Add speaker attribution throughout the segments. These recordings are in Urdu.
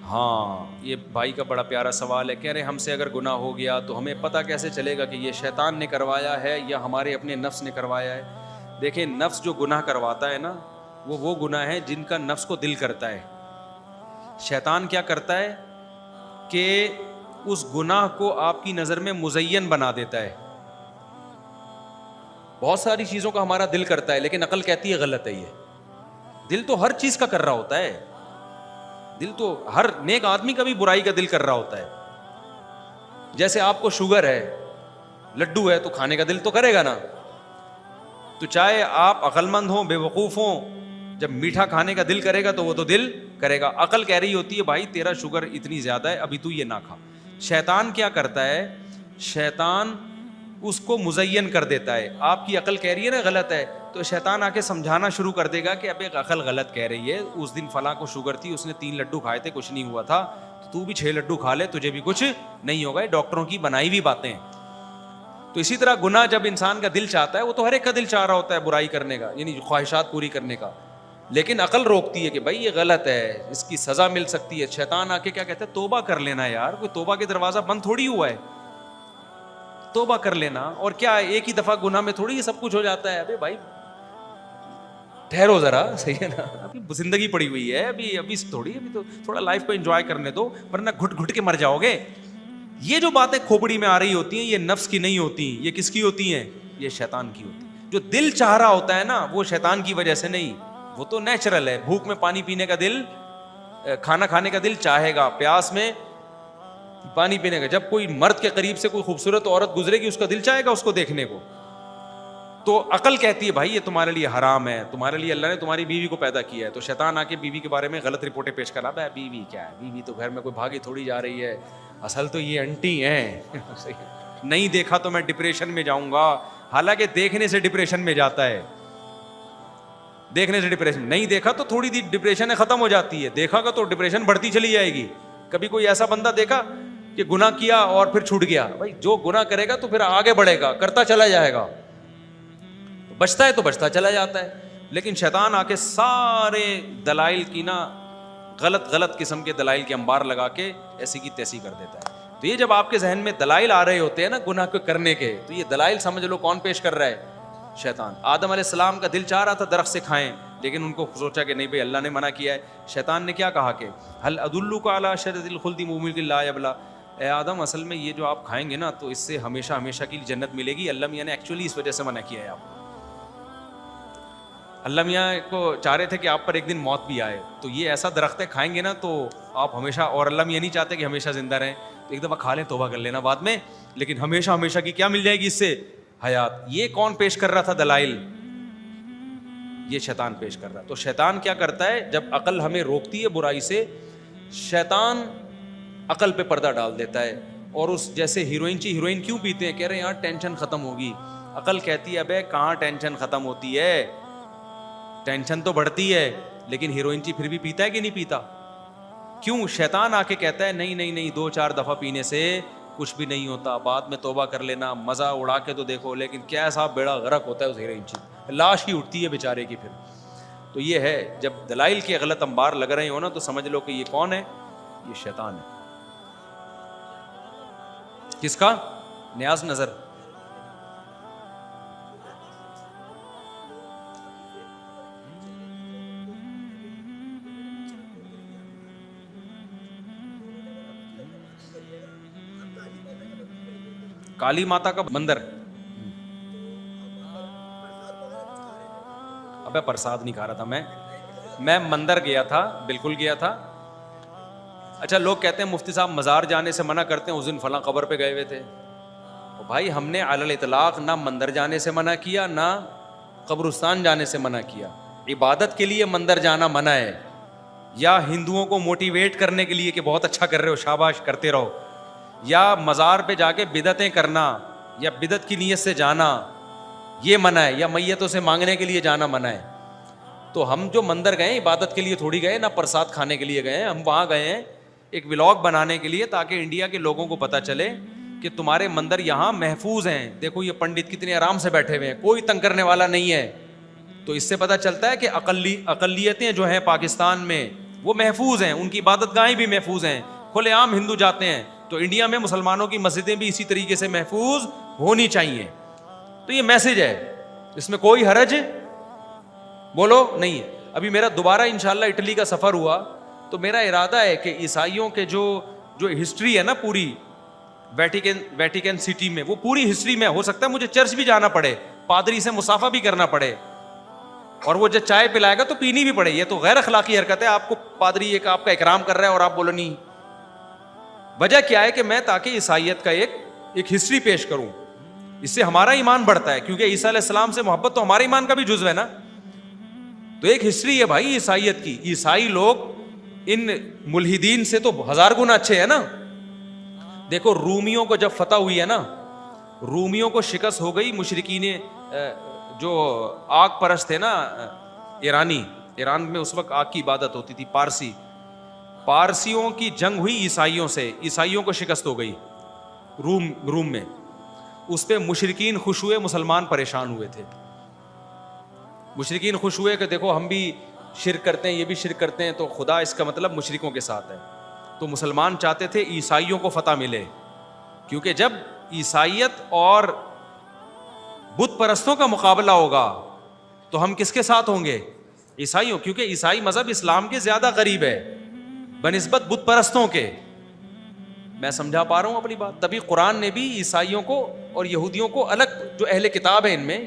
Speaker 1: ہاں یہ بھائی کا بڑا پیارا سوال ہے. کہہ رہے ہم سے اگر گناہ ہو گیا تو ہمیں پتہ کیسے چلے گا کہ یہ شیطان نے کروایا ہے یا ہمارے اپنے نفس نے کروایا ہے؟ دیکھیں نفس جو گناہ کرواتا ہے نا وہ گناہ ہے جن کا نفس کو دل کرتا ہے. شیطان کیا کرتا ہے کہ اس گناہ کو آپ کی نظر میں مزین بنا دیتا ہے. بہت ساری چیزوں کا ہمارا دل کرتا ہے لیکن عقل کہتی ہے غلط ہے. یہ دل تو ہر چیز کا کر رہا ہوتا ہے. دل تو ہر نیک آدمی کا بھی برائی کا دل کر رہا ہوتا ہے. جیسے آپ کو شوگر ہے, لڈو ہے, تو کھانے کا دل تو کرے گا نا. تو چاہے آپ عقل مند ہوں بے وقوف ہوں, جب میٹھا کھانے کا دل کرے گا تو وہ تو دل کرے گا. عقل کہہ رہی ہوتی ہے بھائی تیرا شوگر اتنی زیادہ ہے ابھی تو یہ نہ کھا. شیطان کیا کرتا ہے, شیطان اس کو مزین کر دیتا ہے. آپ کی عقل کہہ رہی ہے نا غلط ہے, تو شیطان آ کے سمجھانا شروع کر دے گا کہ اب ایک عقل غلط کہہ رہی ہے, اس دن فلاں کو شوگر تھی, اس نے 3 لڈو کھائے تھے کچھ نہیں ہوا تھا, تو بھی 6 لڈو کھا لے تجھے بھی کچھ نہیں ہوگا. ڈاکٹروں کی بنائی ہوئی باتیں. تو اسی طرح گناہ جب انسان کا دل چاہتا ہے, وہ تو ہر ایک کا دل چاہ رہا ہوتا ہے برائی کرنے کا, یعنی خواہشات پوری کرنے کا, لیکن عقل روکتی ہے کہ بھائی یہ غلط ہے, اس کی سزا مل سکتی ہے. شیطان آ کے کیا کہتا ہے, توبہ کر لینا یار, کوئی توبہ کے دروازہ بند تھوڑی ہوا ہے, توبہ کر لینا. اور کیا ایک ہی دفعہ گناہ میں تھوڑی یہ سب کچھ ہو جاتا ہے. ابے بھائی ٹھہرو ذرا, صحیح ہے نا, ابھی زندگی پڑی ہوئی ہے, ابھی تھوڑی, ابھی تو تھوڑا لائف کو انجوائے کرنے دو, ورنہ گھٹ گھٹ کے مر جاؤ گے. یہ جو باتیں کھوپڑی میں آ رہی ہوتی ہیں یہ نفس کی نہیں ہوتی, یہ کس کی ہوتی ہیں, یہ شیطان کی ہوتی. جو دل چاہ رہا ہوتا ہے نا وہ شیطان کی وجہ سے نہیں, وہ تو نیچرل ہے. بھوک میں پانی پینے کا دل, کھانا کھانے کا دل چاہے گا, پیاس میں پانی پینے کا. جب کوئی مرد کے قریب سے کوئی خوبصورت عورت گزرے گی اس کا دل چاہے گا اس کو دیکھنے کو. تو عقل کہتی ہے بھائی یہ تمہارے لیے حرام ہے, تمہارے لیے اللہ نے تمہاری بیوی کو پیدا کیا ہے. تو شیطان آ کے بیوی کے بارے میں غلط رپورٹیں پیش کرا, ہے بیوی کیا ہے, بیوی تو گھر میں کوئی بھاگی تھوڑی جا رہی ہے, اصل تو یہ انٹی ہیں. نہیں دیکھا تو میں ڈپریشن میں جاؤں گا, حالانکہ دیکھنے سے ڈپریشن میں جاتا ہے. دیکھنے سے ڈپریشن, نہیں دیکھا تو تھوڑی ڈپریشن ختم ہو جاتی ہے, دیکھا گا تو ڈپریشن بڑھتی چلی جائے گی. کبھی کوئی ایسا بندہ دیکھا کہ گناہ کیا اور پھر چھوٹ گیا؟ بھائی جو گناہ کرے گا تو پھر آگے بڑھے گا, کرتا چلا جائے گا, بچتا ہے تو بچتا چلا جاتا ہے. لیکن شیطان آ کے سارے دلائل کی نا غلط قسم کے دلائل کے انبار لگا کے ایسی کی تیسی کر دیتا ہے. تو یہ جب آپ کے ذہن میں دلائل آ رہے ہوتے ہیں نا گناہ کو کرنے کے, تو یہ دلائل سمجھ لو کون پیش کر رہا ہے, شیطان. آدم علیہ السلام کا دل چاہ رہا تھا درخت سے کھائیں, لیکن ان کو سوچا کہ نہیں بھائی اللہ نے منع کیا ہے. شیطان نے کیا کہا کہ هل ادلک علی شجرۃ الخلد وملک لا یبلی, اے آدم اصل میں یہ جو آپ کھائیں گے نا تو اس سے ہمیشہ ہمیشہ کی جنت ملے گی. اللہ میاں نے ایکچولی اس وجہ سے منع کیا ہے آپ کو. اللہ میاں کو چاہ رہے تھے کہ آپ پر ایک دن موت بھی آئے, تو یہ ایسا درخت ہے کھائیں گے نا تو آپ ہمیشہ, اور اللہ میاں نہیں چاہتے کہ ہمیشہ زندہ رہیں, تو ایک دفعہ کھا لیں توبہ کر لینا بعد میں, لیکن ہمیشہ ہمیشہ کی کیا مل جائے گی اس سے, حیات. یہ کون پیش کر رہا تھا دلائل, یہ شیطان پیش کر رہا. تو شیطان کیا کرتا ہے جب عقل ہمیں روکتی ہے برائی سے, شیطان عقل پہ پردہ ڈال دیتا ہے. اور اس جیسے ہیروئن کیوں پیتے ہیں, کہہ رہے ہیں یار ٹینشن ختم ہوگی. عقل کہتی ہے ابے کہاں ٹینشن ختم ہوتی ہے, ٹینشن تو بڑھتی ہے. لیکن ہیروئن پھر بھی پیتا ہے کہ نہیں پیتا, کیوں؟ شیطان آ کے کہتا ہے نہیں 2-4 دفعہ پینے سے کچھ بھی نہیں ہوتا, بعد میں توبہ کر لینا, مزہ اڑا کے تو دیکھو. لیکن کیسا بیڑا غرق ہوتا ہے اس ہیروئن, لاش ہی اٹھتی ہے بیچارے کی پھر. تو یہ ہے جب دلائل کے غلط انبار لگ رہے ہو نا تو سمجھ لو کہ یہ کون ہے, یہ شیطان ہے. کس کا؟ نیاز نظر. کالی ماتا کا مندر, ابے پرساد نہیں کھا رہا تھا میں مندر گیا تھا, بالکل گیا تھا. اچھا لوگ کہتے ہیں مفتی صاحب مزار جانے سے منع کرتے ہیں, اس دن فلاں قبر پہ گئے ہوئے تھے. بھائی ہم نے علی الاطلاق نہ مندر جانے سے منع کیا نہ قبرستان جانے سے منع کیا. عبادت کے لیے مندر جانا منع ہے, یا ہندوؤں کو موٹیویٹ کرنے کے لیے کہ بہت اچھا کر رہے ہو شاباش کرتے رہو, یا مزار پہ جا کے بدعتیں کرنا یا بدعت کی نیت سے جانا یہ منع ہے, یا میتوں سے مانگنے کے لیے جانا منع ہے. تو ہم جو مندر گئے عبادت کے لیے تھوڑی گئے, نہ پرساد کھانے کے لیے گئے, ہم وہاں گئے ہیں ایک ولاگ بنانے کے لیے تاکہ انڈیا کے لوگوں کو پتہ چلے کہ تمہارے مندر یہاں محفوظ ہیں. دیکھو یہ پنڈت کتنے آرام سے بیٹھے ہوئے ہیں, کوئی تنگ کرنے والا نہیں ہے. تو اس سے پتہ چلتا ہے کہ اقلیتیں جو ہیں پاکستان میں وہ محفوظ ہیں, ان کی عبادت گاہیں بھی محفوظ ہیں, کھلے عام ہندو جاتے ہیں. تو انڈیا میں مسلمانوں کی مسجدیں بھی اسی طریقے سے محفوظ ہونی چاہیے. تو یہ میسج ہے, اس میں کوئی حرج بولو نہیں ہے. ابھی میرا دوبارہ انشاءاللہ اٹلی کا سفر ہوا, تو میرا ارادہ ہے کہ عیسائیوں کے جو ہسٹری ہے نا پوری ویٹیکن سٹی میں, وہ پوری ہسٹری میں, ہو سکتا ہے مجھے چرچ بھی جانا پڑے, پادری سے مصافحہ بھی کرنا پڑے, اور وہ جب چائے پلائے گا تو پینی بھی پڑے. یہ تو غیر اخلاقی حرکت ہے, آپ کو پادری ایک آپ کا اکرام کر رہا ہے اور آپ بولو نہیں. وجہ کیا ہے کہ میں تاکہ عیسائیت کا ایک ہسٹری پیش کروں, اس سے ہمارا ایمان بڑھتا ہے, کیونکہ عیسیٰ علیہ السلام سے محبت تو ہمارے ایمان کا بھی جزو ہے نا. تو ایک ہسٹری ہے بھائی عیسائیت کی. عیسائی لوگ ان ملحدین سے تو 1000 گنا اچھے ہیں نا. دیکھو رومیوں کو جب فتح ہوئی ہے نا, رومیوں کو شکست ہو گئی, مشرکین جو آگ پرست تھے نا ایرانی, ایران میں اس وقت آگ کی عبادت ہوتی تھی, پارسیوں کی جنگ ہوئی عیسائیوں سے, عیسائیوں کو شکست ہو گئی روم میں. اس پہ مشرکین خوش ہوئے, مسلمان پریشان ہوئے تھے. مشرکین خوش ہوئے کہ دیکھو ہم بھی شرک کرتے ہیں, یہ بھی شرک کرتے ہیں, تو خدا اس کا مطلب مشرکوں کے ساتھ ہے. تو مسلمان چاہتے تھے عیسائیوں کو فتح ملے, کیونکہ جب عیسائیت اور بت پرستوں کا مقابلہ ہوگا تو ہم کس کے ساتھ ہوں گے؟ عیسائیوں, کیونکہ عیسائی مذہب اسلام کے زیادہ قریب ہے بنسبت بت پرستوں کے. میں سمجھا پا رہا ہوں اپنی بات؟ تبھی قرآن نے بھی عیسائیوں کو اور یہودیوں کو الگ, جو اہل کتاب ہیں ان میں,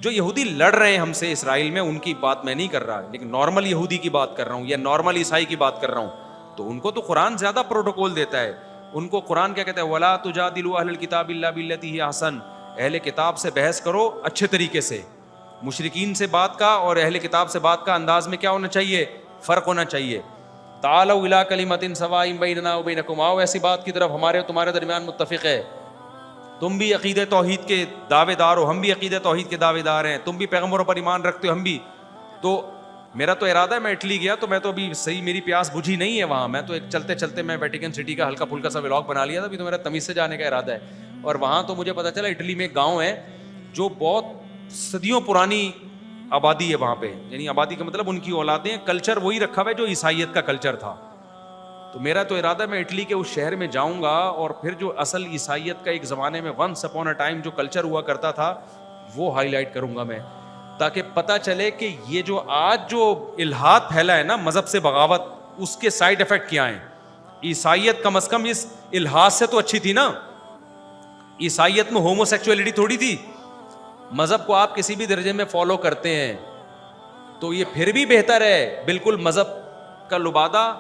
Speaker 1: جو یہودی لڑ رہے ہیں ہم سے اسرائیل میں, ان کی بات میں نہیں کر رہا, لیکن نارمل یہودی کی بات کر رہا ہوں یا نارمل عیسائی کی بات کر رہا ہوں. تو ان کو تو قرآن زیادہ پروٹوکول دیتا ہے. ان کو قرآن کیا کہتا ہے؟ وَلَا تُجَادِلُوا أَهْلَ الْكِتَابِ إِلَّا بِالَّتِي هِيَ أَحْسَنُ. اہل کتاب سے بحث کرو اچھے طریقے سے. مشرکین سے بات کا اور اہل کتاب سے بات کا انداز میں کیا ہونا چاہیے؟ فرق ہونا چاہیے. تعالوا إِلَىٰ كَلِمَةٍ سَوَاءٍ بَيْنَنَا وَبَيْنَكُمْ, آؤ ایسی بات کی طرف ہمارے اور تمہارے درمیان متفق ہے. تم بھی عقیدہ توحید کے دعوے دار ہو, ہم بھی عقیدہ توحید کے دعوے دار ہیں, تم بھی پیغمبروں پر ایمان رکھتے ہو, ہم بھی. تو میرا تو ارادہ ہے, میں اٹلی گیا تو میں تو ابھی صحیح میری پیاس بجھی نہیں ہے وہاں. میں تو ایک چلتے چلتے میں ویٹیکن سٹی کا ہلکا پھلکا سا ولاگ بنا لیا تھا, ابھی تو میرا تمیز سے جانے کا ارادہ ہے. اور وہاں تو مجھے پتا چلا اٹلی میں ایک گاؤں ہے جو بہت صدیوں پرانی آبادی ہے وہاں پہ, یعنی آبادی کا مطلب ان کی اولادیں, کلچر وہی رکھا ہوا ہے جو عیسائیت کا کلچر تھا. تو میرا تو ارادہ ہے میں اٹلی کے اس شہر میں جاؤں گا اور پھر جو اصل عیسائیت کا ایک زمانے میں ونس اپون اے ٹائم جو کلچر ہوا کرتا تھا وہ ہائی لائٹ کروں گا میں, تاکہ پتہ چلے کہ یہ جو آج جو الحاد پھیلا ہے نا مذہب سے بغاوت, اس کے سائیڈ افیکٹ کیا ہیں. عیسائیت کم از کم اس الحاد سے تو اچھی تھی نا. عیسائیت میں ہومو سیکچولیٹی تھوڑی تھی. مذہب کو آپ کسی بھی درجے میں فالو کرتے ہیں تو یہ پھر بھی بہتر ہے. بالکل مذہب کا لبادہ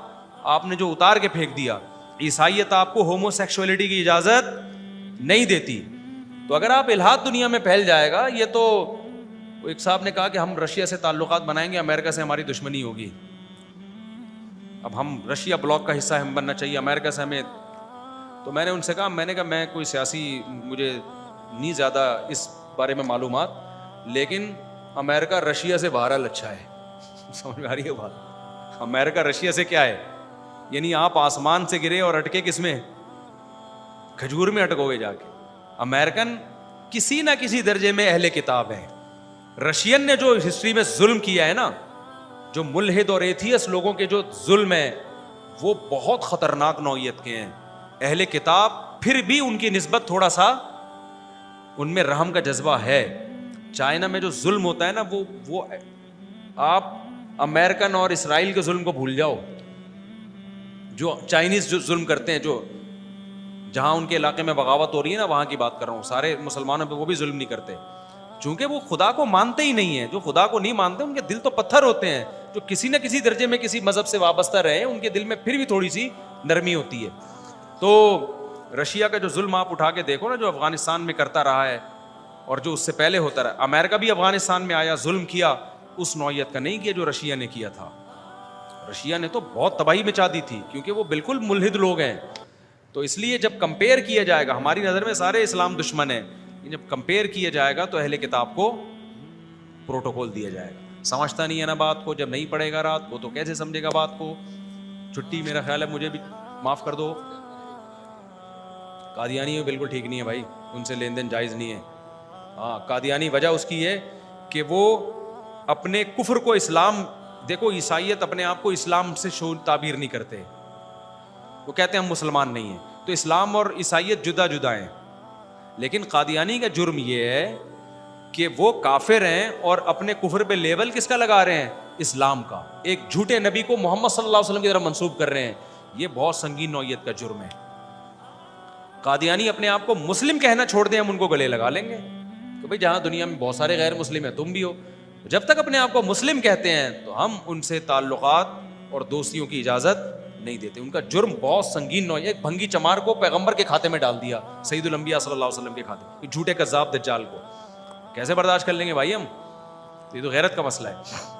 Speaker 1: آپ نے جو اتار کے پھینک دیا. عیسائیت آپ کو ہومو سیکشولیٹی کی اجازت نہیں دیتی. تو اگر آپ الحاد دنیا میں پھیل جائے گا, یہ تو ایک صاحب نے کہا کہ ہم رشیا سے تعلقات بنائیں گے, امریکہ سے ہماری دشمنی ہوگی. اب ہم رشیا بلاک کا حصہ ہم بننا چاہیے, امریکہ سے ہمیں. تو میں نے ان سے کہا, میں کوئی سیاسی, مجھے نہیں زیادہ اس بارے میں معلومات, لیکن امریکہ رشیا سے بہرحال اچھا ہے. سمجھ میں آ رہی ہے بات؟ امریکہ رشیا سے کیا ہے, یعنی آپ آسمان سے گرے اور اٹکے کس میں؟ کھجور میں اٹکو گے جا کے. امریکن کسی نہ کسی درجے میں اہل کتاب ہیں. رشین نے جو ہسٹری میں ظلم کیا ہے نا, جو ملحد اور ایتھیس لوگوں کے جو ظلم ہے وہ بہت خطرناک نوعیت کے ہیں. اہل کتاب پھر بھی ان کی نسبت تھوڑا سا ان میں رحم کا جذبہ ہے. چائنا میں جو ظلم ہوتا ہے نا, وہ آپ امریکن اور اسرائیل کے ظلم کو بھول جاؤ. جو چائنیز جو ظلم کرتے ہیں, جو جہاں ان کے علاقے میں بغاوت ہو رہی ہے نا, وہاں کی بات کر رہا ہوں, سارے مسلمانوں پہ وہ بھی ظلم نہیں کرتے, چونکہ وہ خدا کو مانتے ہی نہیں ہیں. جو خدا کو نہیں مانتے ان کے دل تو پتھر ہوتے ہیں. جو کسی نہ کسی درجے میں کسی مذہب سے وابستہ رہے, ان کے دل میں پھر بھی تھوڑی سی نرمی ہوتی ہے. تو رشیا کا جو ظلم آپ اٹھا کے دیکھو نا, جو افغانستان میں کرتا رہا ہے اور جو اس سے پہلے ہوتا رہا. امریکہ بھی افغانستان میں آیا, ظلم کیا, اس نوعیت کا نہیں کیا جو رشیا نے کیا تھا. رشیا نے تو بہت تباہی مچا دی تھی, کیونکہ وہ بالکل ملحد لوگ ہیں. تو اس لیے جب کمپیئر کیا جائے گا, ہماری نظر میں سارے اسلام دشمن ہیں, جب کمپیئر کیا جائے گا تو اہل کتاب کو پروٹوکول دیا جائے گا. سمجھتا نہیں ہے نا بات کو, جب نہیں پڑھے گا رات کو تو کیسے سمجھے گا بات کو. چھٹی میرا خیال ہے, مجھے بھی معاف کر دو. قادیانی بالکل ٹھیک نہیں ہے بھائی, ان سے لین دین جائز نہیں ہے. ہاں, قادیانی وجہ اس کی ہے کہ وہ اپنے کفر کو اسلام دیکھو عیسائیت اپنے آپ کو اسلام سے تعبیر نہیں کرتے, وہ کہتے ہیں ہم مسلمان نہیں ہیں. تو اسلام اور عیسائیت جدا جدا ہیں. لیکن قادیانی کا جرم یہ ہے کہ وہ کافر ہیں اور اپنے کفر پہ لیبل کس کا لگا رہے ہیں؟ اسلام کا. ایک جھوٹے نبی کو محمد صلی اللہ علیہ وسلم کی طرف منسوب کر رہے ہیں. یہ بہت سنگین نوعیت کا جرم ہے. قادیانی اپنے آپ کو مسلم کہنا چھوڑ دیں, ہم ان کو گلے لگا لیں گے کہ بھئی جہاں دنیا میں بہت سارے غیر مسلم ہیں تم بھی ہو. جب تک اپنے آپ کو مسلم کہتے ہیں تو ہم ان سے تعلقات اور دوستیوں کی اجازت نہیں دیتے. ان کا جرم بہت سنگین نوعیت. ایک بھنگی چمار کو پیغمبر کے کھاتے میں ڈال دیا, سید الانبیاء صلی اللہ علیہ وسلم کے کھاتے میں, جھوٹے کذاب دجال کو کیسے برداشت کر لیں گے بھائی ہم؟ یہ تو غیرت کا مسئلہ ہے.